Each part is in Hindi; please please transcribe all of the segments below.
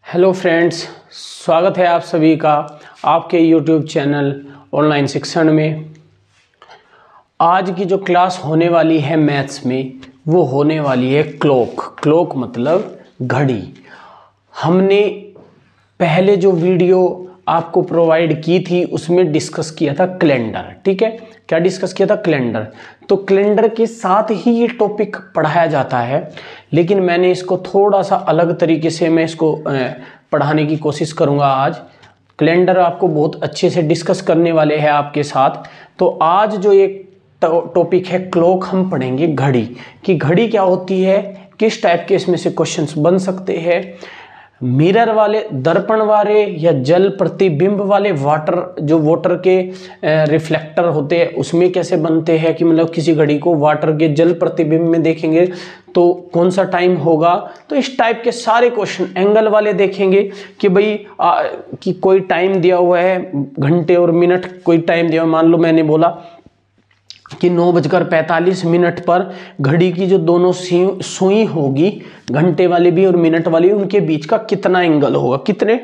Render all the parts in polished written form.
हेलो फ्रेंड्स, स्वागत है आप सभी का आपके यूट्यूब चैनल ऑनलाइन शिक्षण में। आज की जो क्लास होने वाली है मैथ्स में वो होने वाली है क्लॉक। क्लॉक मतलब घड़ी। हमने पहले जो वीडियो आपको प्रोवाइड की थी उसमें डिस्कस किया था कैलेंडर। ठीक है, क्या डिस्कस किया था? कैलेंडर। तो कैलेंडर के साथ ही ये टॉपिक पढ़ाया जाता है, लेकिन मैंने इसको थोड़ा सा अलग तरीके से मैं इसको पढ़ाने की कोशिश करूंगा। आज कैलेंडर आपको बहुत अच्छे से डिस्कस करने वाले हैं आपके साथ। तो आज जो एक टॉपिक है क्लॉक, हम पढ़ेंगे घड़ी कि घड़ी क्या होती है, किस टाइप के इसमें से क्वेश्चंस बन सकते हैं, मिरर वाले, दर्पण वाले या जल प्रतिबिंब वाले, वाटर के रिफ्लेक्टर होते हैं उसमें कैसे बनते हैं, कि मतलब किसी घड़ी को वाटर के जल प्रतिबिंब में देखेंगे तो कौन सा टाइम होगा। तो इस टाइप के सारे क्वेश्चन, एंगल वाले देखेंगे कि भाई कि कोई टाइम दिया हुआ है, घंटे और मिनट कोई टाइम दिया हुआ। मान लो मैंने बोला कि 9:45 पर घड़ी की जो दोनों सुई होगी, घंटे वाली भी और मिनट वाली, उनके बीच का कितना एंगल होगा, कितने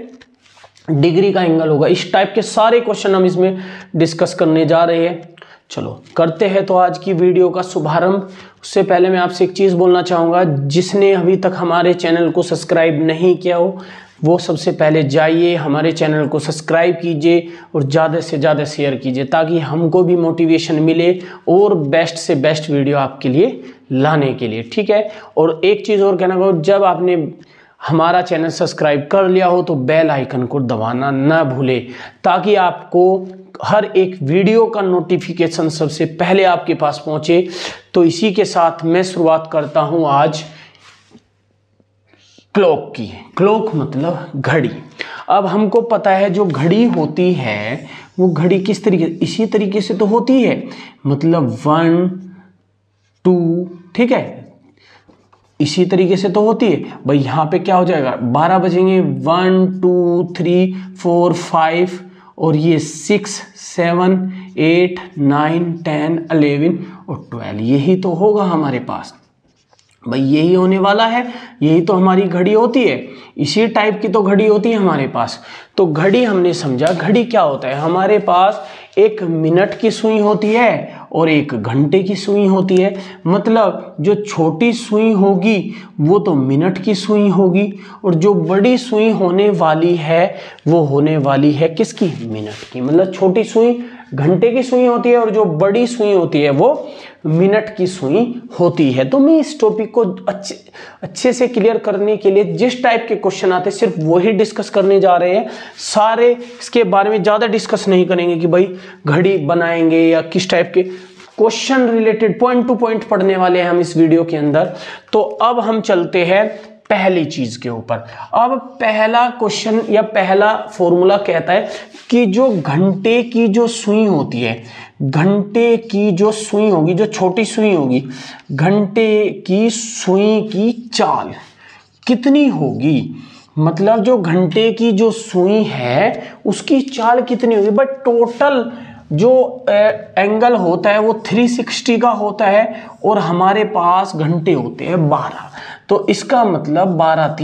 डिग्री का एंगल होगा। इस टाइप के सारे क्वेश्चन हम इसमें डिस्कस करने जा रहे हैं। चलो करते हैं तो आज की वीडियो का शुभारंभ। उससे पहले मैं आपसे एक चीज़ बोलना चाहूँगा, जिसने अभी तक हमारे चैनल को सब्सक्राइब नहीं किया हो वो सबसे पहले जाइए हमारे चैनल को सब्सक्राइब कीजिए और ज़्यादा से ज़्यादा शेयर कीजिए, ताकि हमको भी मोटिवेशन मिले और बेस्ट से बेस्ट वीडियो आपके लिए लाने के लिए। ठीक है, और एक चीज़ और कहना चाहूँ, जब आपने हमारा चैनल सब्सक्राइब कर लिया हो तो बेल आइकन को दबाना ना भूले, ताकि आपको हर एक वीडियो का नोटिफिकेशन सबसे पहले आपके पास पहुँचे। तो इसी के साथ मैं शुरुआत करता हूँ आज क्लॉक की। क्लॉक मतलब घड़ी। अब हमको पता है जो घड़ी होती है वो घड़ी किस तरीके, इसी तरीके से तो होती है, मतलब 1 2, ठीक है, इसी तरीके से तो होती है भाई। यहाँ पे क्या हो जाएगा, 12 बजेंगे, 1 2 3 4 5 और ये 6 7 8 9 10 11 और 12, यही तो होगा हमारे पास भाई, यही होने वाला है। यही तो हमारी घड़ी होती है, इसी टाइप की तो घड़ी होती है हमारे पास। तो घड़ी हमने समझा, घड़ी क्या होता है, हमारे पास एक मिनट की सुई होती है और एक घंटे की सुई होती है। मतलब जो छोटी सुई होगी वो तो मिनट की सुई होगी, और जो बड़ी सुई होने वाली है वो होने वाली है किसकी, मिनट की। मतलब छोटी सुई घंटे की सुई होती है और जो बड़ी सुई होती है वो मिनट की सुई होती है। तो मैं इस टॉपिक को अच्छे से क्लियर करने के लिए जिस टाइप के क्वेश्चन आते हैं सिर्फ वही डिस्कस करने जा रहे हैं। सारे इसके बारे में ज़्यादा डिस्कस नहीं करेंगे कि भाई घड़ी बनाएंगे या किस टाइप के question related point two point पढ़ने वाले हैं हम इस वीडियो के अंदर। तो अब हम चलते हैं पहली चीज के ऊपर। अब पहला क्वेश्चन या पहला फॉर्मूला कहता है कि जो घंटे की जो सुई होती है, घंटे की जो सुई होगी, जो छोटी सुई होगी, घंटे की सुई की चाल कितनी होगी। मतलब जो घंटे की जो सुई है उसकी चाल कितनी होगी। बट टोटल जो एंगल होता है वो 360 का होता है और हमारे पास घंटे होते हैं 12। तो इसका मतलब 12 ×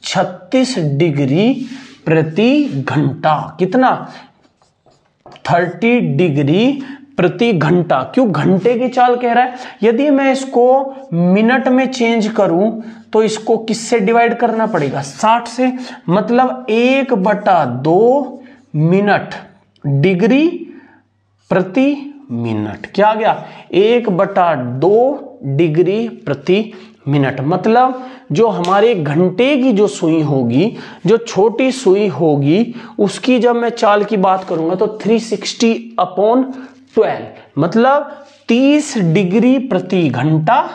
36 डिग्री प्रति घंटा। कितना, 30 डिग्री प्रति घंटा। क्यों घंटे की चाल कह रहा है। यदि मैं इसको मिनट में चेंज करूं तो इसको किससे डिवाइड करना पड़ेगा, 60 से। मतलब 1/2 मिनट डिग्री प्रति मिनट। क्या आ गया, 1/2 डिग्री प्रति मिनट। मतलब जो हमारे घंटे की जो सुई होगी, जो छोटी सुई होगी, उसकी जब मैं चाल की बात करूंगा तो 360/12, मतलब 30 डिग्री प्रति घंटा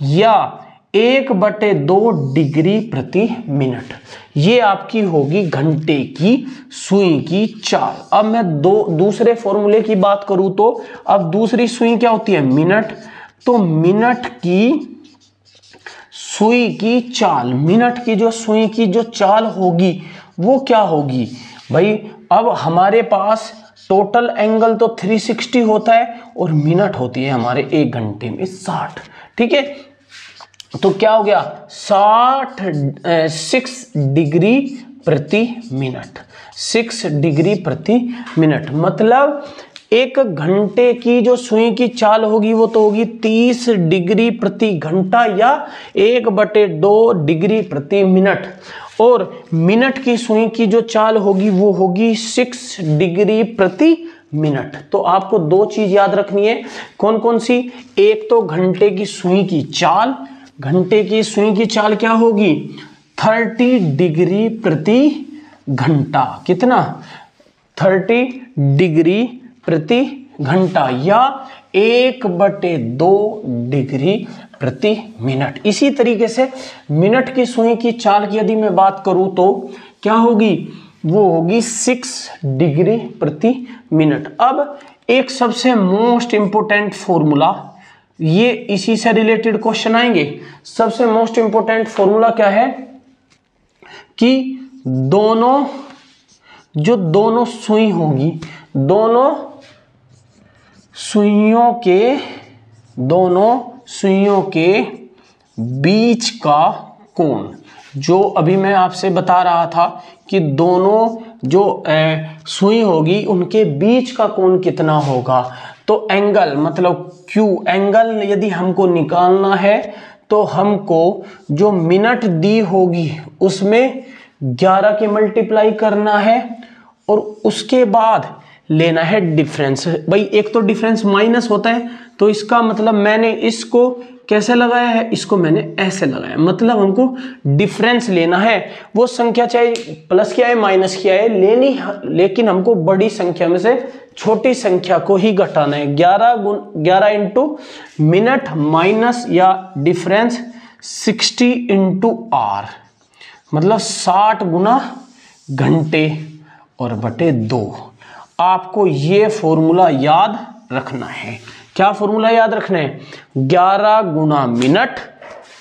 या 1/2 डिग्री प्रति मिनट। ये आपकी होगी घंटे की सुई की चाल। अब मैं दूसरे फॉर्मूले की बात करूं तो अब दूसरी सुई क्या होती है, मिनट। तो मिनट की सुई की चाल, मिनट की जो सुई की जो चाल होगी वो क्या होगी भाई। अब हमारे पास टोटल एंगल तो 360 होता है और मिनट होती है हमारे एक घंटे में 60। ठीक है, तो क्या हो गया 6 डिग्री प्रति मिनट, 6 डिग्री प्रति मिनट। मतलब 1 घंटे की जो सुई की चाल होगी वो तो होगी 30 डिग्री प्रति घंटा या 1/2 डिग्री प्रति मिनट, और मिनट की सुई की जो चाल होगी वो होगी 6 डिग्री प्रति मिनट। तो आपको 2 चीज याद रखनी है। कौन कौन सी? एक तो घंटे की सुई की चाल, घंटे की सुई की चाल क्या होगी 30 डिग्री प्रति घंटा। कितना? 30 डिग्री प्रति घंटा या 1/2 डिग्री प्रति मिनट। इसी तरीके से मिनट की सुई की चाल की यदि मैं बात करूं तो क्या होगी? वो होगी 6 डिग्री प्रति मिनट। अब एक सबसे मोस्ट इंपोर्टेंट फॉर्मूला, ये इसी से रिलेटेड क्वेश्चन आएंगे। सबसे मोस्ट इंपोर्टेंट फॉर्मूला क्या है कि दोनों सुई होगी, दोनों सुइयों के बीच का कोण, जो अभी मैं आपसे बता रहा था कि दोनों जो सुई होगी उनके बीच का कोण कितना होगा। तो एंगल मतलब Q एंगल यदि हमको निकालना है तो हमको जो मिनट दी होगी उसमें 11 के मल्टीप्लाई करना है और उसके बाद लेना है डिफरेंस। भाई एक तो डिफरेंस माइनस होता है, तो इसका मतलब मैंने इसको कैसे लगाया है, इसको मैंने ऐसे लगाया, मतलब हमको डिफरेंस लेना है। वो संख्या चाहे प्लस क्या है माइनस क्या है लेनी, लेकिन हमको बड़ी संख्या में से छोटी संख्या को ही घटाना है। 11 इंटू मिनट माइनस या डिफरेंस 60 इंटू आर, मतलब 60 गुना घंटे और बटे 2। आपको ये फॉर्मूला याद रखना है। क्या फॉर्मूला याद रखना है? 11 गुना मिनट,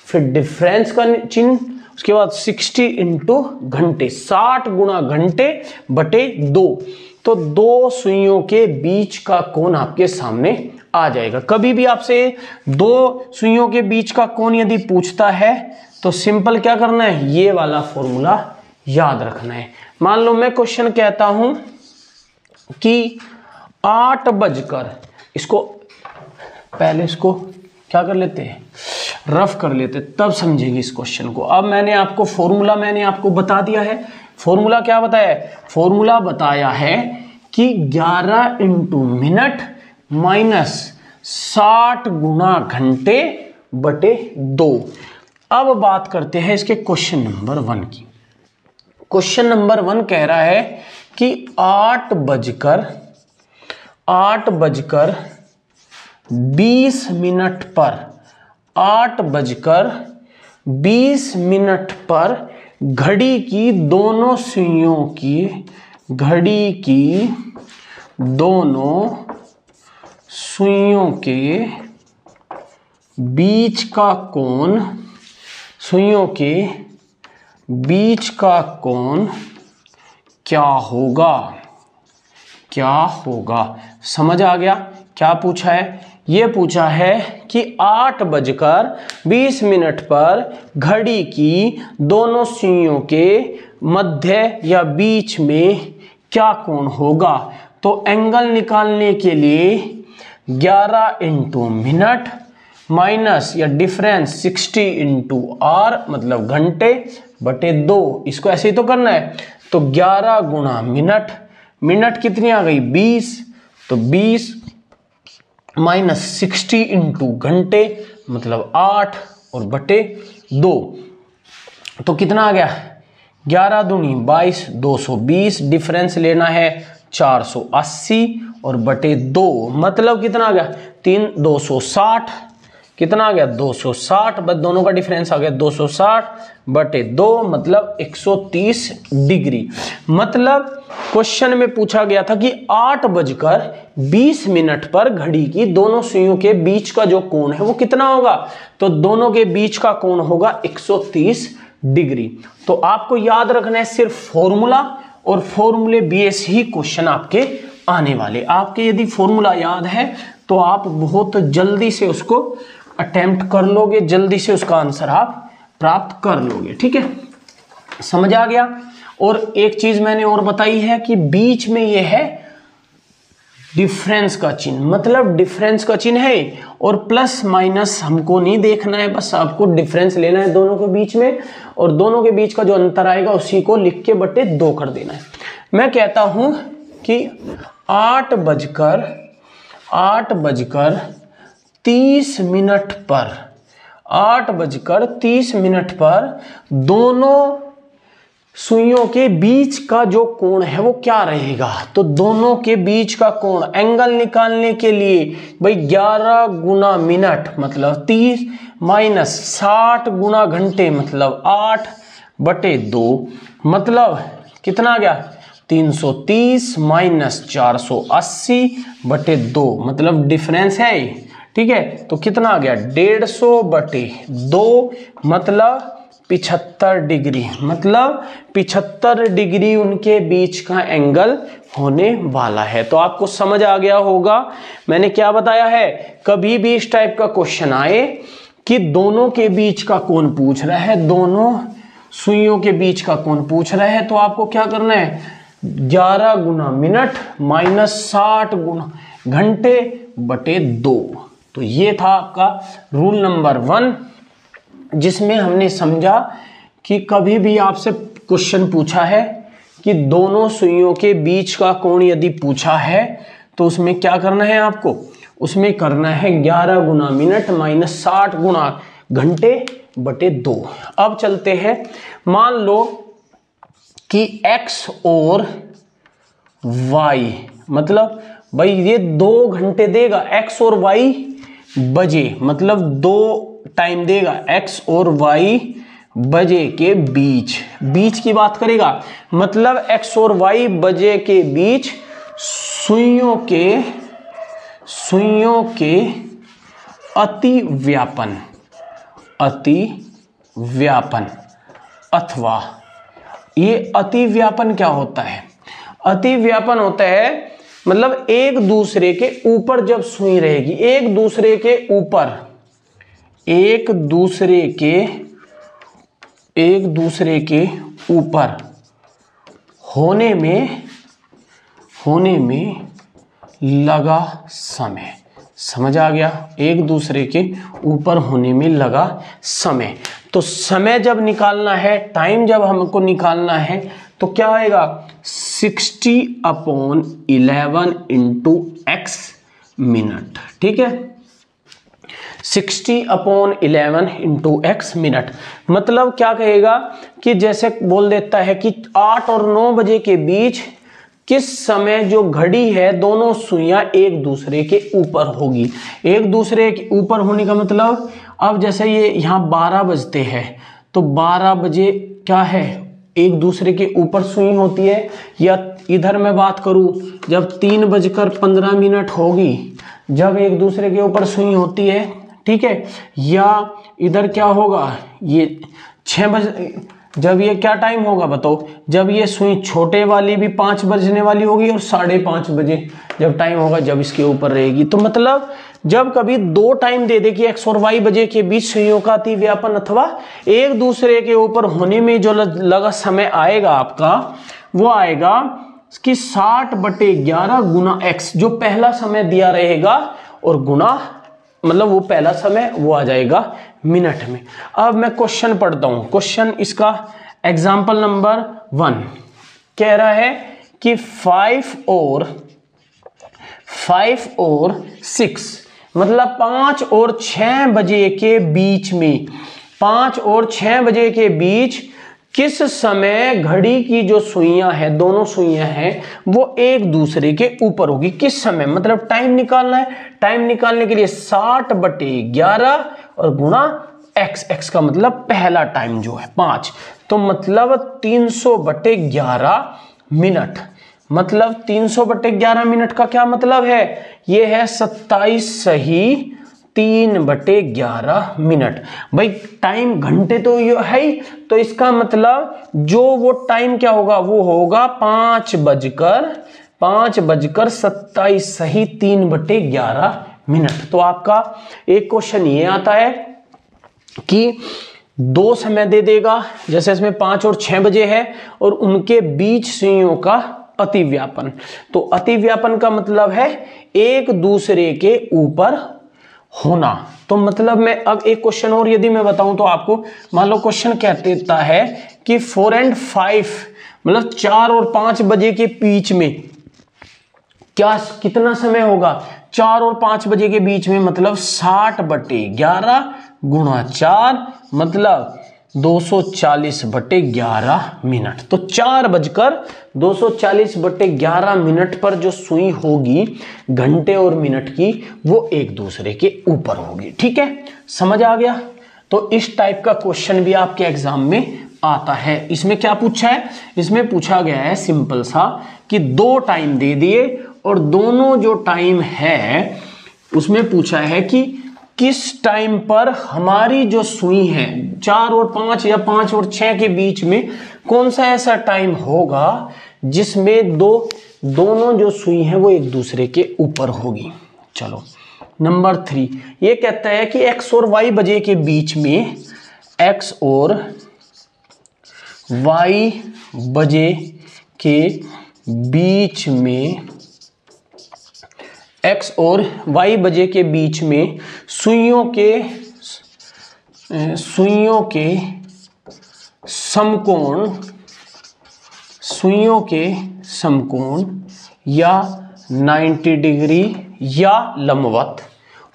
फिर डिफरेंस का चिन्ह, उसके बाद 60 इंटू घंटे, 60 गुना घंटे बटे 2। तो 2 सुइयों के बीच का कोण आपके सामने आ जाएगा। कभी भी आपसे 2 सुइयों के बीच का कोण यदि पूछता है तो सिंपल क्या करना है, ये वाला फॉर्मूला याद रखना है। मान लो मैं क्वेश्चन कहता हूं कि 8 बजकर, इसको पहले इसको क्या कर लेते हैं, रफ कर लेते, तब समझेंगे इस क्वेश्चन को। अब मैंने आपको फॉर्मूला बता दिया है। फॉर्मूला क्या बताया है? फॉर्मूला बताया है कि 11 इंटू मिनट माइनस 60 गुना घंटे बटे 2। अब बात करते हैं इसके क्वेश्चन नंबर 1 की। क्वेश्चन नंबर 1 कह रहा है कि 8 बजकर 20 मिनट पर, 8 बजकर 20 मिनट पर घड़ी की दोनों सुइयों के बीच का कोण, सुइयों के बीच का कोण क्या होगा? समझ आ गया क्या पूछा है? ये पूछा है कि 8 बजकर 20 मिनट पर घड़ी की दोनों सुइयों के मध्य या बीच में क्या कोण होगा। तो एंगल निकालने के लिए 11 इंटू मिनट माइनस या डिफरेंस 60 इंटू आर, मतलब घंटे बटे 2, इसको ऐसे ही तो करना है। तो 11 गुना मिनट, मिनट कितनी आ गई 20, तो 20 माइनस 60 इंटू घंटे मतलब 8 और बटे 2, तो कितना आ गया 11 दूनी 22, 220, डिफरेंस लेना है 480 और बटे 2, मतलब कितना आ गया 260, कितना आ गया 260, बस दोनों का डिफरेंस आ गया 260 बटे 2, मतलब 130 डिग्री। मतलब क्वेश्चन में पूछा गया था कि 8 बजकर 20 मिनट पर घड़ी की दोनों सुइयों के बीच का जो कोण है वो कितना होगा, तो दोनों के बीच का कोण होगा 130 डिग्री। तो आपको याद रखना है सिर्फ फॉर्मूला, और फॉर्मूले बेस ही क्वेश्चन आपके आने वाले। आपके यदि फॉर्मूला याद है तो आप बहुत जल्दी से उसको अटेम्प्ट कर लोगे, जल्दी से उसका आंसर आप प्राप्त कर लोगे। ठीक है, समझ आ गया। और एक चीज मैंने और बताई है कि बीच में ये है डिफरेंस का चिन्ह, मतलब डिफरेंस का चिन्ह है और प्लस माइनस हमको नहीं देखना है, बस आपको डिफरेंस लेना है दोनों के बीच में, और दोनों के बीच का जो अंतर आएगा उसी को लिख के बटे 2 कर देना है। मैं कहता हूं कि 8:30 पर 8:30 पर दोनों सुइयों के बीच का जो कोण है वो क्या रहेगा। तो दोनों के बीच का कोण एंगल निकालने के लिए भाई 11 गुना मिनट मतलब 30 माइनस 60 गुना घंटे मतलब 8/2 मतलब कितना आ गया 330 माइनस 480/2 मतलब डिफरेंस है। ठीक है, तो कितना आ गया 150/2 मतलब 75 डिग्री, मतलब 75 डिग्री उनके बीच का एंगल होने वाला है। तो आपको समझ आ गया होगा मैंने क्या बताया है। कभी भी इस टाइप का क्वेश्चन आए कि दोनों के बीच का कोण पूछ रहा है, दोनों सुइयों के बीच का कोण पूछ रहा है, तो आपको क्या करना है 11 गुना मिनट माइनस 60 गुना घंटे बटे 2। तो ये था आपका रूल नंबर 1, जिसमें हमने समझा कि कभी भी आपसे क्वेश्चन पूछा है कि दोनों सुइयों के बीच का कोण यदि पूछा है तो उसमें क्या करना है आपको, उसमें करना है 11 गुना मिनट माइनस 60 गुना घंटे बटे 2। अब चलते हैं, मान लो कि x और y मतलब भाई ये 2 घंटे देगा, x और y बजे मतलब 2 टाइम देगा x और y बजे के बीच की बात करेगा, मतलब x और y बजे के बीच सुइयों के अति व्यापन अथवा ये अति व्यापन क्या होता है, अति व्यापन होता है मतलब एक दूसरे के ऊपर जब सुई रहेगी, एक दूसरे के ऊपर होने में लगा समय। समझ आ गया, एक दूसरे के ऊपर होने में लगा समय। तो समय जब निकालना है, टाइम जब हमको निकालना है तो क्या आएगा 60/11 इंटू x मिनट। ठीक है, 60/11 इंटू x मिनट मतलब क्या कहेगा कि जैसे बोल देता है कि 8 और 9 बजे के बीच किस समय जो घड़ी है दोनों सुइयां एक दूसरे के ऊपर होगी। एक दूसरे के ऊपर होने का मतलब अब जैसे ये यहाँ 12 बजते हैं तो 12 बजे क्या है एक दूसरे के ऊपर सुई होती है, या इधर मैं बात करूं जब 3:15 होगी जब एक दूसरे के ऊपर सुई होती है। ठीक है, या इधर क्या होगा ये 6 बजे, जब ये क्या टाइम होगा बताओ, जब ये सुई छोटे वाली भी 5 बजने वाली होगी और 5:30 बजे जब टाइम होगा जब इसके ऊपर रहेगी। तो मतलब जब कभी 2 टाइम दे दे कि x और y बजे के बीच सुइयों का अति व्यापन अथवा एक दूसरे के ऊपर होने में जो लगा समय आएगा आपका, वो आएगा कि 60/11 गुना x, जो पहला समय दिया रहेगा और गुना मतलब वो पहला समय वो आ जाएगा मिनट में। अब मैं क्वेश्चन पढ़ता हूं, क्वेश्चन इसका एग्जाम्पल नंबर 1 कह रहा है कि 5 और 6 मतलब 5 और 6 बजे के बीच में, 5 और 6 बजे के बीच किस समय घड़ी की जो सुइयां हैं, दोनों सुइयां हैं वो एक दूसरे के ऊपर होगी, किस समय मतलब टाइम निकालना है। टाइम निकालने के लिए 60/11 और गुणा x का मतलब पहला टाइम जो है 5, तो मतलब 300/11 मिनट। मतलब 300/11 मिनट का क्या मतलब है, ये है 27 सही 3/11 मिनट। भाई टाइम घंटे तो ये है ही, तो इसका मतलब जो वो टाइम क्या होगा वो होगा 5:27 सही 3/11 मिनट। तो आपका एक क्वेश्चन ये आता है कि दो समय दे देगा, जैसे इसमें 5 और 6 बजे है, और उनके बीच सुइयों का अतिव्यापन। तो अतिव्यापन का मतलब है एक दूसरे के ऊपर होना। तो मतलब मैं अब एक क्वेश्चन और यदि मैं बताऊं तो आपको, मान लो क्वेश्चन क्या देता है कि 4 और 5 मतलब 4 और 5 बजे के बीच में क्या कितना समय होगा, 4 और 5 बजे के बीच में मतलब 60/11 गुणा 4 मतलब 240/11 मिनट। तो 4:240/11 मिनट पर जो सुई होगी घंटे और मिनट की, वो एक दूसरे के ऊपर होगी। ठीक है, समझ आ गया। तो इस टाइप का क्वेश्चन भी आपके एग्जाम में आता है। इसमें क्या पूछा है, इसमें पूछा गया है सिंपल सा कि 2 टाइम दे दिए और दोनों जो टाइम है उसमें पूछा है कि किस टाइम पर हमारी जो सुई है 4 और 5 या 5 और 6 के बीच में कौन सा ऐसा टाइम होगा जिसमें दोनों जो सुई है वो एक दूसरे के ऊपर होगी। चलो नंबर 3 ये कहता है कि x और y बजे के बीच में, x और y बजे के बीच में, x और y बजे के बीच में सुइयों के समकोण या 90 डिग्री या लंबवत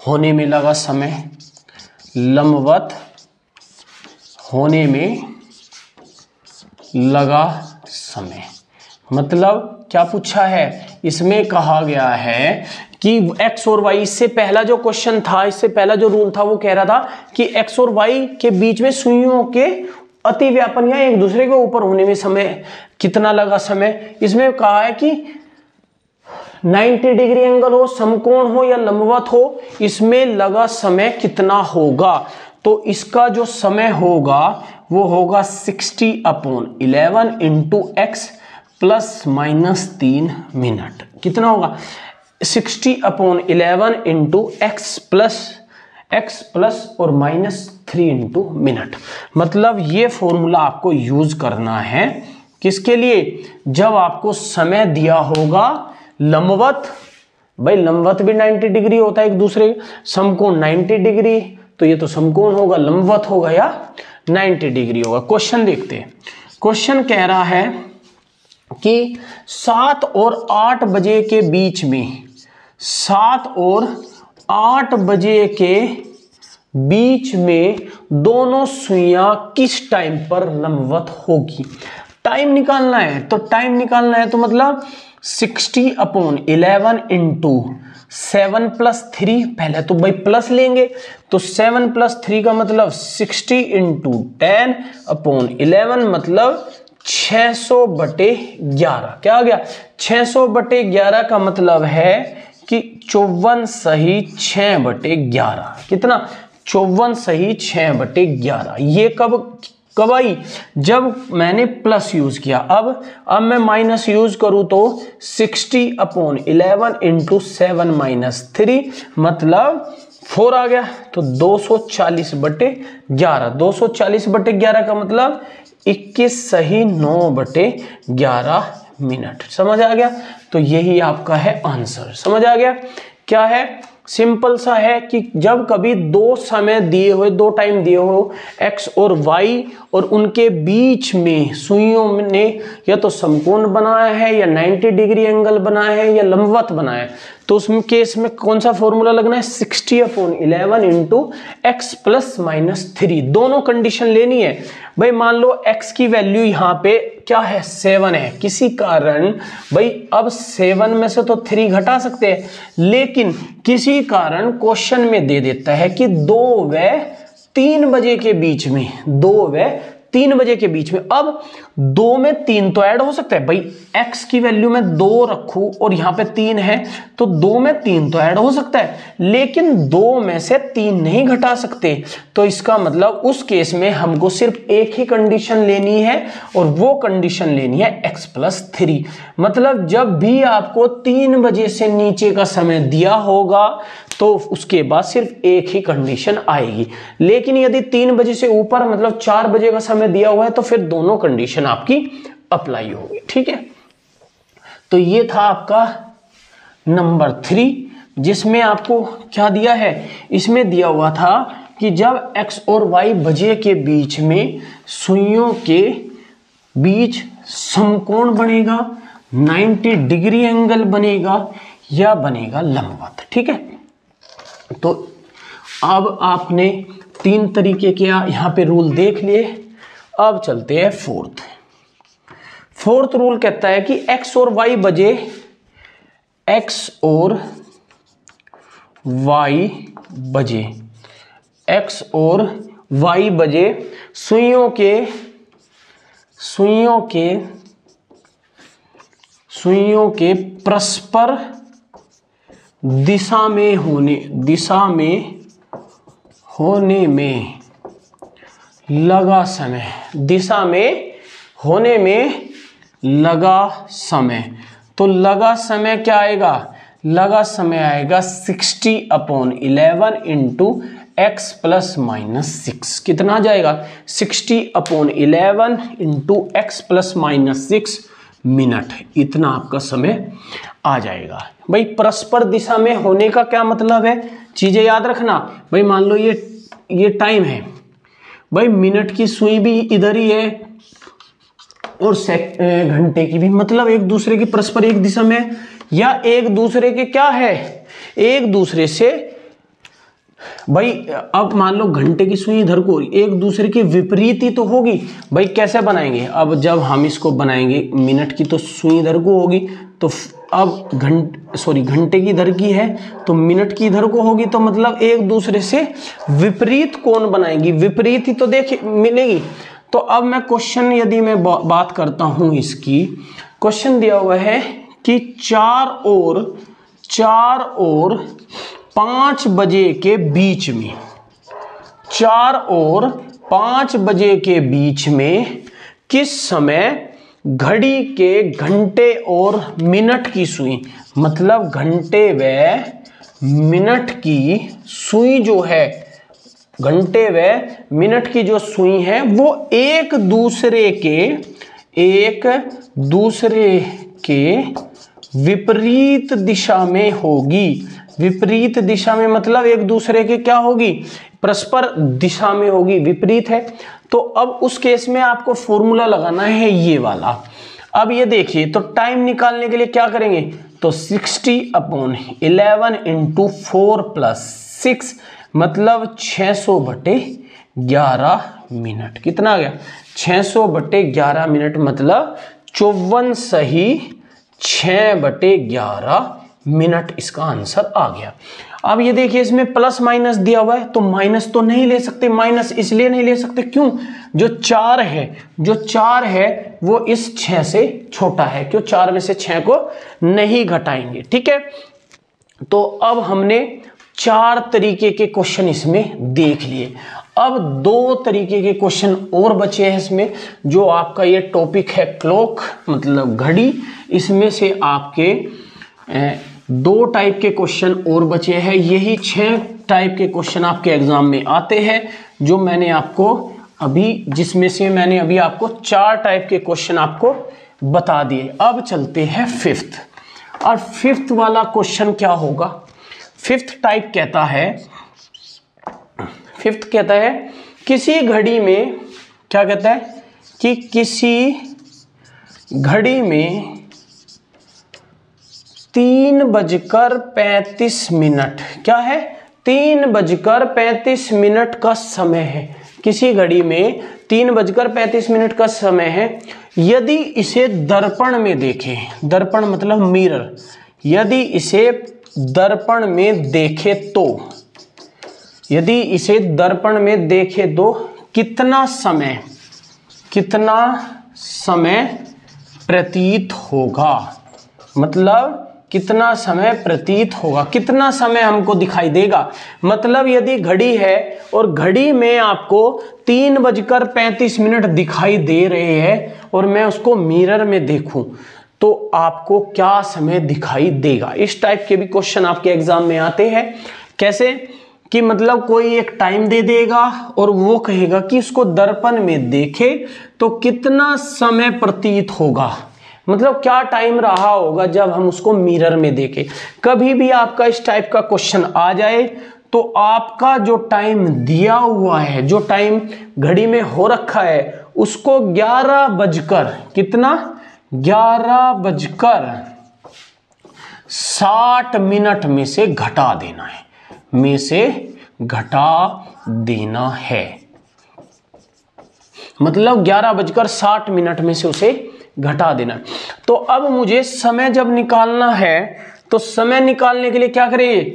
होने में लगा समय, लंबवत होने में लगा समय। मतलब क्या पूछा है, इसमें कहा गया है कि x और y, इससे पहला जो क्वेश्चन था, इससे पहला जो रूल था वो कह रहा था कि x और y के बीच में सुइयों के अतिव्यापन या एक दूसरे के ऊपर होने में समय कितना लगा समय। इसमें कहा है कि 90 डिग्री एंगल हो, समकोण हो या लंबवत हो, इसमें लगा समय कितना होगा। तो इसका जो समय होगा वो होगा 60/11 इंटू x ±3 मिनट। कितना होगा, 60/11 इंटू x प्लस और -3 इंटू मिनट। मतलब ये फॉर्मूला आपको यूज करना है किसके लिए, जब आपको समय दिया होगा लंबवत, भाई लंबवत भी 90 डिग्री होता है एक दूसरे, समकोण 90 डिग्री, तो ये तो समकोण होगा, लंबवत होगा या 90 डिग्री होगा। क्वेश्चन देखते हैं। क्वेश्चन कह रहा है कि 7 और 8 बजे के बीच में, 7 और 8 बजे के बीच में दोनों सुइयां किस टाइम पर लंबवत होगी। टाइम निकालना है, तो टाइम निकालना है तो मतलब 60/11 इंटू 7 + 3, पहले तो भाई प्लस लेंगे, तो 7 + 3 का मतलब 60 इंटू 10/11 मतलब 600/11। क्या आ गया, 600/11 का मतलब है कि 54 सही 6/11। कितना, 54 सही 6/11। ये कब आई, जब मैंने प्लस यूज किया। अब मैं माइनस यूज करूं तो 60/11 इंटू 7 - 3 मतलब 4 आ गया, तो 240/11। 240/11 का मतलब 21 सही 9/11 मिनट। समझ आ गया, तो यही आपका है आंसर। समझ आ गया, क्या है, सिंपल सा है कि जब कभी 2 समय दिए हुए, 2 टाइम दिए हो x और y, और उनके बीच में सुइयों ने या तो समकोण बनाया है या 90 डिग्री एंगल बनाया है या लंबवत बनाया है, तो उस केस में कौन सा फॉर्मूला लगना है, 60/11 इंटू x ±3। दोनों कंडीशन लेनी है। भाई मान लो x की वैल्यू यहाँ पे क्या है, 7 है, किसी कारण भाई अब 7 में से तो 3 घटा सकते हैं, लेकिन किसी कारण क्वेश्चन में दे देता है कि 2 व 3 बजे के बीच में, 2 व 3 बजे के बीच में। अब 2 में 3 तो ऐड हो सकता है, भाई x की वैल्यू में 2 रखूं और यहां पे 3 है, तो 2 में 3 तो ऐड हो सकता है, लेकिन 2 में से 3 नहीं घटा सकते। तो इसका मतलब उस केस में हमको सिर्फ एक ही कंडीशन लेनी है, और वो कंडीशन लेनी है x + 3। मतलब जब भी आपको 3 बजे से नीचे का समय दिया होगा तो उसके बाद सिर्फ एक ही कंडीशन आएगी। लेकिन यदि 3 बजे से ऊपर मतलब 4 बजे का समय दिया हुआ है तो फिर दोनों कंडीशन आपकी अप्लाई होगी। ठीक है, तो ये था आपका नंबर 3, जिसमें आपको क्या दिया है, इसमें दिया हुआ था कि जब x और y बजे के बीच में सुइयों के बीच समकोण बनेगा, 90 डिग्री एंगल बनेगा या बनेगा लंबवत। ठीक है, तो अब आपने 3 तरीके के यहाँ पे रूल देख लिए। अब चलते हैं फोर्थ रूल कहता है कि x और y बजे, x और y बजे, x और y बजे सुइयों के परस्पर दिशा में होने में लगा समय, दिशा में होने में लगा समय। तो लगा समय क्या आएगा, लगा समय आएगा 60/11 इंटू x प्लस माइनस 6। कितना आ जाएगा, 60/11 into x plus minus 6 minute. इतना आपका समय आ जाएगा। भाई परस्पर दिशा में होने का क्या मतलब है, चीजें याद रखना। भाई मान लो ये टाइम है, भाई मिनट की सुई भी इधर ही है और घंटे की भी, मतलब एक दूसरे की परस्पर एक दिशा में, या एक दूसरे के क्या है, एक दूसरे से, भाई अब मान लो घंटे की सुई इधर को, एक दूसरे के विपरीत ही तो होगी। भाई कैसे बनाएंगे, अब जब हम इसको बनाएंगे मिनट की तो सुई इधर को होगी, तो अब घंटे की इधर की है तो मिनट की इधर को होगी, तो मतलब एक दूसरे से विपरीत कोण बनाएंगी, विपरीत ही तो देखिए मिलेगी। तो अब मैं क्वेश्चन यदि मैं बात करता हूं इसकी, क्वेश्चन दिया हुआ है कि 4 और 5 बजे के बीच में, 4 और 5 बजे के बीच में किस समय घड़ी के घंटे और मिनट की सुई, मतलब घंटे व मिनट की सुई जो है, घंटे व मिनट की जो सुई है वो एक दूसरे के विपरीत दिशा में होगी। विपरीत दिशा में मतलब एक दूसरे के क्या होगी, परस्पर दिशा में होगी, विपरीत है। तो अब उस केस में आपको फॉर्मूला लगाना है ये वाला। अब ये देखिए, तो टाइम निकालने के लिए क्या करेंगे, तो 60/11 इंटू 4 प्लस 6 मतलब 600/11 मिनट। कितना आ गया, 600/11 मिनट मतलब 54 सही 6/11 मिनट इसका आंसर आ गया। अब ये देखिए इसमें प्लस माइनस दिया हुआ है, तो माइनस तो नहीं ले सकते, माइनस इसलिए नहीं ले सकते क्यों, जो 4 है वो इस 6 से छोटा है, क्यों 4 में से 6 को नहीं घटाएंगे। ठीक है, तो अब हमने 4 तरीके के क्वेश्चन इसमें देख लिए। अब 2 तरीके के क्वेश्चन और बचे हैं इसमें, जो आपका ये टॉपिक है क्लॉक मतलब घड़ी, इसमें से आपके 2 टाइप के क्वेश्चन और बचे हैं। यही 6 टाइप के क्वेश्चन आपके एग्जाम में आते हैं, जो मैंने आपको अभी, जिसमें से मैंने अभी आपको 4 टाइप के क्वेश्चन आपको बता दिए। अब चलते हैं 5th, और 5th वाला क्वेश्चन क्या होगा। 5th टाइप कहता है किसी घड़ी में, क्या कहता है कि किसी घड़ी में 3:35, क्या है 3:35 का समय है। किसी घड़ी में 3:35 का समय है। यदि इसे दर्पण में देखें, दर्पण मतलब मिरर, यदि इसे दर्पण में देखे तो, यदि इसे दर्पण में देखे तो कितना समय प्रतीत होगा, मतलब कितना समय प्रतीत होगा, कितना समय हमको दिखाई देगा। मतलब यदि घड़ी है और घड़ी में आपको 3:35 दिखाई दे रहे हैं और मैं उसको मिरर में देखूं तो आपको क्या समय दिखाई देगा। इस टाइप के भी क्वेश्चन आपके एग्जाम में आते हैं। कैसे कि मतलब कोई एक टाइम दे देगा और वो कहेगा कि इसको दर्पण में देखे तो कितना समय प्रतीत होगा, मतलब क्या टाइम रहा होगा जब हम उसको मिरर में देखें। कभी भी आपका इस टाइप का क्वेश्चन आ जाए तो आपका जो टाइम दिया हुआ है, जो टाइम घड़ी में हो रखा है, उसको 11 बजकर कितना 11:60 में से घटा देना है, में से घटा देना है। मतलब 11:60 में से उसे घटा देना। तो अब मुझे समय जब निकालना है तो समय निकालने के लिए क्या करेंगे,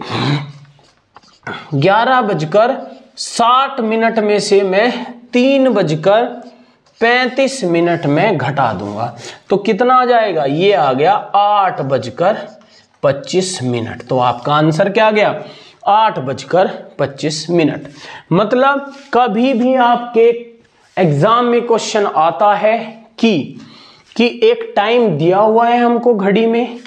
11:60 में से मैं 3:35 में घटा दूंगा तो कितना आ जाएगा, ये आ गया 8:25। तो आपका आंसर क्या आ गया, 8:25। मतलब कभी भी आपके एग्जाम में क्वेश्चन आता है कि एक टाइम दिया हुआ है हमको घड़ी में,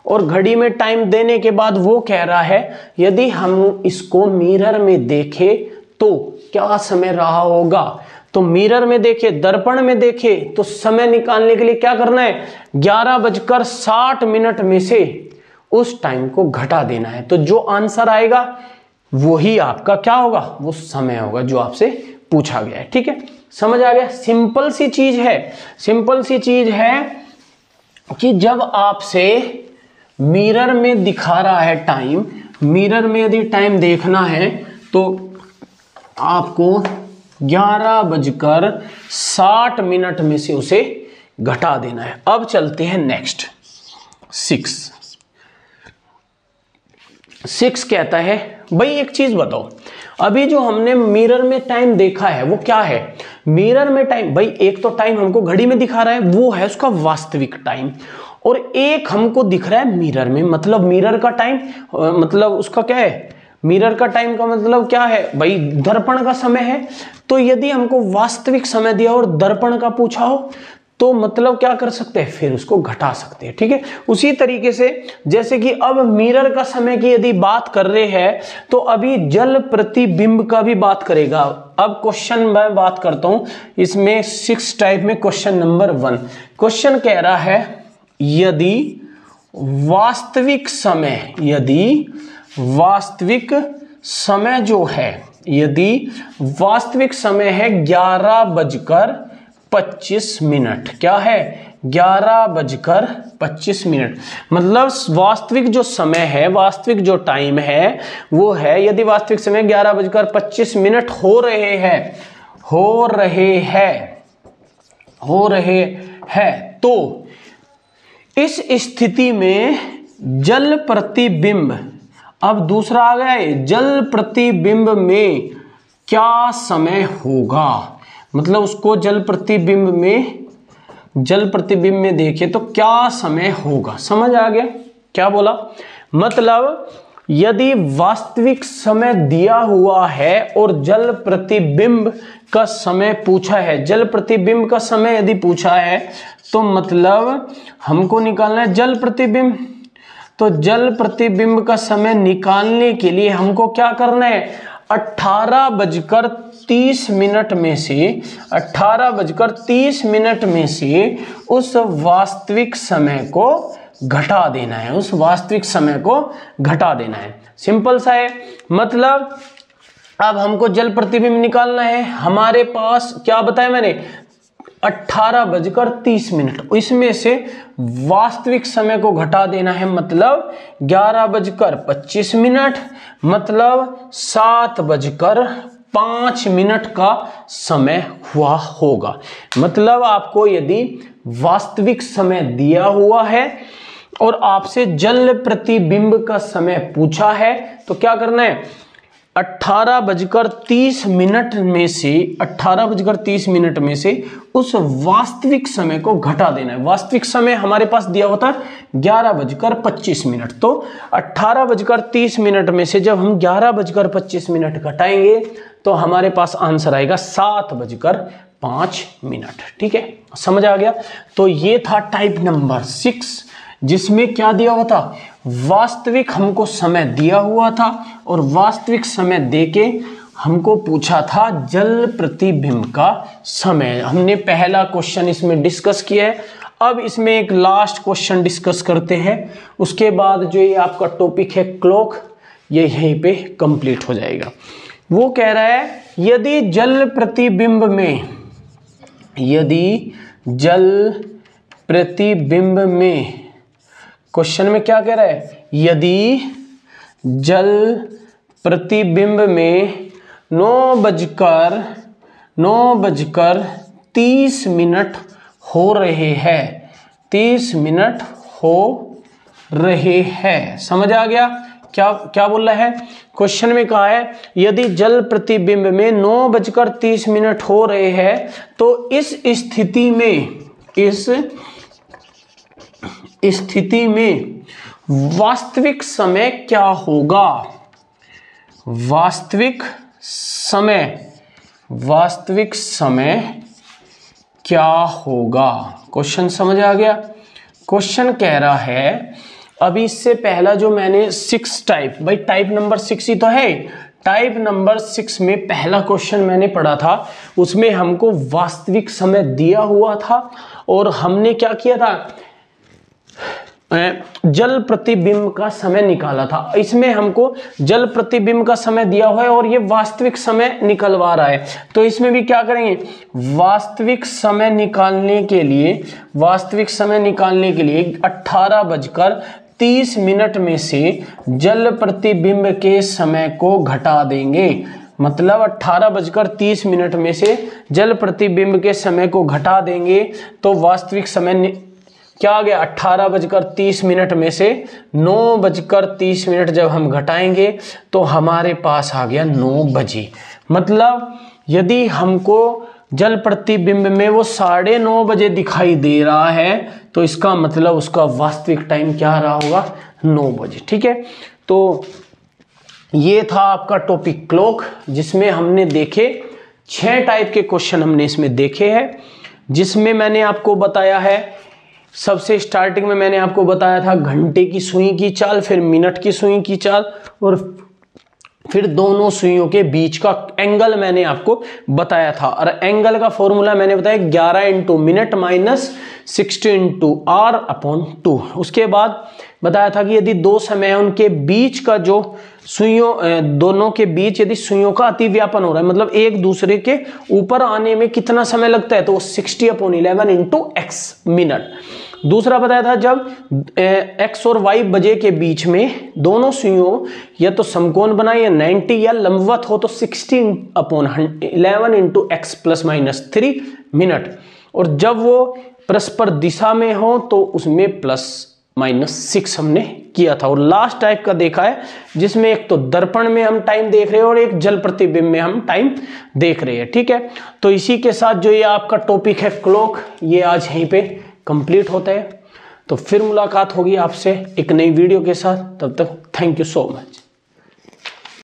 और घड़ी में टाइम देने के बाद वो कह रहा है यदि हम इसको मिरर में देखें तो क्या समय रहा होगा। तो मिरर में देखे, दर्पण में देखे तो समय निकालने के लिए क्या करना है, 11:60 में से उस टाइम को घटा देना है। तो जो आंसर आएगा वही आपका क्या होगा, वो समय होगा जो आपसे पूछा गया है। ठीक है, समझ आ गया। सिंपल सी चीज है, सिंपल सी चीज है कि जब आपसे मिरर में दिखा रहा है टाइम, मिरर में यदि टाइम देखना है तो आपको 11:60 में से उसे घटा देना है। अब चलते हैं नेक्स्ट 6 कहता है भाई एक चीज बताओ, अभी जो हमने मिरर में टाइम देखा है वो क्या है, मिरर में टाइम भाई एक तो टाइम हमको घड़ी में दिखा रहा है वो है उसका वास्तविक टाइम, और एक हमको दिख रहा है मिरर में, मतलब मिरर का टाइम मतलब उसका क्या है, मिरर का टाइम का मतलब क्या है भाई, दर्पण का समय है। तो यदि हमको वास्तविक समय दिया और दर्पण का पूछा हो तो मतलब क्या कर सकते हैं, फिर उसको घटा सकते हैं। ठीक है, उसी तरीके से जैसे कि अब मिरर का समय की यदि बात कर रहे हैं तो अभी जल प्रतिबिंब का भी बात करेगा। अब क्वेश्चन मैं बात करता हूं इसमें 6 टाइप में। क्वेश्चन नंबर 1 क्वेश्चन कह रहा है यदि वास्तविक समय जो है, यदि वास्तविक समय है 11:25, क्या है 11:25, मतलब वास्तविक जो समय है, वास्तविक जो टाइम है वो है, यदि वास्तविक समय 11:25 हो रहे हैं तो इस स्थिति में जल प्रतिबिंब, अब दूसरा आ गया है, जल प्रतिबिंब में क्या समय होगा, मतलब उसको जल प्रतिबिंब में देखे तो क्या समय होगा। समझ आ गया क्या बोला, मतलब यदि वास्तविक समय दिया हुआ है और जल प्रतिबिंब का समय पूछा है, जल प्रतिबिंब का समय यदि पूछा है तो मतलब हमको निकालना है जल प्रतिबिंब। तो जल प्रतिबिंब का समय निकालने के लिए हमको क्या करना है, 18:30 में से उस वास्तविक समय को घटा देना है, उस वास्तविक समय को घटा देना है। सिंपल सा है, मतलब अब हमको जल प्रतिबिंब निकालना है, हमारे पास क्या बताया मैंने 18:30, इसमें से वास्तविक समय को घटा देना है, मतलब 11:25, मतलब 7:05 का समय हुआ होगा। मतलब आपको यदि वास्तविक समय दिया हुआ है और आपसे जल प्रतिबिंब का समय पूछा है तो क्या करना है, 18:30 में से उस वास्तविक समय को घटा देना है। वास्तविक समय हमारे पास दिया होता है 11:25, तो 18:30 में से जब हम 11:25 घटाएंगे तो हमारे पास आंसर आएगा 7:05। ठीक है, समझ आ गया। तो ये था टाइप नंबर 6, जिसमें क्या दिया हुआ था, वास्तविक हमको समय दिया हुआ था और वास्तविक समय देके हमको पूछा था जल प्रतिबिंब का समय। हमने पहला क्वेश्चन इसमें डिस्कस किया है। अब इसमें एक लास्ट क्वेश्चन डिस्कस करते हैं, उसके बाद जो ये आपका टॉपिक है क्लॉक, ये यहीं पे कंप्लीट हो जाएगा। वो कह रहा है यदि जल प्रतिबिंब में क्वेश्चन में क्या कह रहा है, यदि जल प्रतिबिंब में 9:30 हो रहे हैं, 30 मिनट हो रहे हैं। समझ आ गया क्या क्या बोल रहा है? क्वेश्चन में कहा है यदि जल प्रतिबिंब में 9:30 हो रहे हैं तो इस स्थिति में वास्तविक समय क्या होगा? वास्तविक समय क्या होगा? क्वेश्चन समझ आ गया? क्वेश्चन कह रहा है, अभी इससे पहला जो मैंने 6 टाइप, भाई टाइप नंबर 6 ही तो है, टाइप नंबर 6 में पहला क्वेश्चन मैंने पढ़ा था, उसमें हमको वास्तविक समय दिया हुआ था और हमने क्या किया था, जल प्रतिबिंब का समय निकाला था। इसमें हमको जल प्रतिबिंब का समय दिया हुआ है और ये वास्तविक समय निकलवा रहा है, तो इसमें भी क्या करेंगे, वास्तविक समय निकालने के लिए 18:30 में से जल प्रतिबिंब के समय को घटा देंगे। मतलब 18:30 में से जल प्रतिबिंब के समय को घटा देंगे तो वास्तविक समय क्या आ गया, 18:30 में से 9:30 जब हम घटाएंगे तो हमारे पास आ गया 9 बजे। मतलब यदि हमको जल प्रतिबिंब में वो 9:30 बजे दिखाई दे रहा है तो इसका मतलब उसका वास्तविक टाइम क्या रहा होगा, 9 बजे। ठीक है, तो ये था आपका टॉपिक क्लॉक, जिसमें हमने देखे 6 टाइप के क्वेश्चन हमने इसमें देखे हैं, जिसमें मैंने आपको बताया है, सबसे स्टार्टिंग में मैंने आपको बताया था घंटे की सुई की चाल, फिर मिनट की सुई की चाल और फिर दोनों सुइयों के बीच का एंगल मैंने आपको बताया था। और एंगल का फॉर्मूला मैंने बताया 11 × मिनट माइनस 60 × r/2। उसके बाद बताया था कि यदि दो समय है उनके बीच का जो सुइयों, दोनों के बीच यदि सुइयों का अतिव्यापन हो रहा है, मतलब एक दूसरे के ऊपर आने में कितना समय लगता है, तो 60/11 × x मिनट। दूसरा बताया था जब x और y बजे के बीच में दोनों सुइयों या तो समकोण बनाए या 90 या लंबवत हो तो 60/11 × x ± 3 मिनट। और जब वो परस्पर दिशा में हो तो उसमें ±6 हमने किया था। और लास्ट टाइप का देखा है जिसमें एक तो दर्पण में हम टाइम देख रहे हैं और एक जल प्रतिबिंब में हम टाइम देख रहे हैं। ठीक है, तो इसी के साथ जो ये आपका टॉपिक है क्लॉक, ये आज यहीं पे कंप्लीट होता है। तो फिर मुलाकात होगी आपसे एक नई वीडियो के साथ, तब तक थैंक यू सो मच।